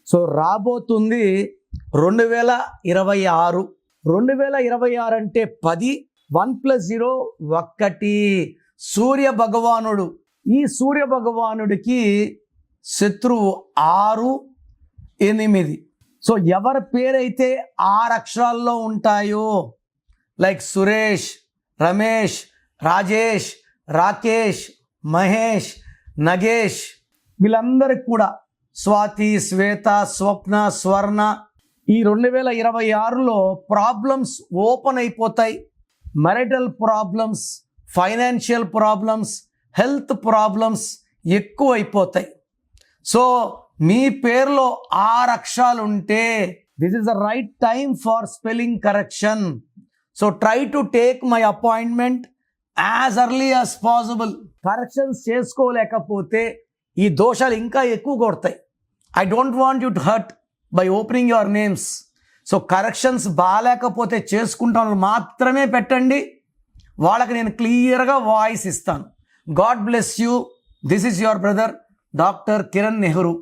So రాబోతుంది 2026. 2026 అంటే 10, 1 + 0 1. సూర్య భగవానుడు, ఈ సూర్య భగవానుడికి శత్రువు 6, 8. సో ఎవరి పేరైతే 6 అక్షరాల్లో ఉంటాయో, లైక్ సురేష్, రమేష్, రాజేష్, రాకేష్, మహేష్, నగేష్, వీళ్ళందరికి కూడా స్వాతి, శ్వేత, స్వప్న, స్వర్ణ, ఈ 2026లో ప్రాబ్లమ్స్ ఓపెన్ అయిపోతాయి. Marital problems, financial problems, health problems ఎక్కువ అయిపోతాయి. సో మీ పేరులో 6 అక్షరాలు ఉంటే this is the right time for spelling correction. So try to take my appointment as early as possible. కరెక్షన్స్ చేసుకోలేకపోతే ఈ దోషాలు ఇంకా ఎక్కువ కొడతాయి. I don't want you to hurt by opening your names. So corrections బాగాలేకపోతే చేసుకుంటాను మాత్రమే పెట్టండి, వాళ్ళకి నేను క్లియర్గా వాయిస్ ఇస్తాను. God bless you. This is your brother doctor Kiran Nehru.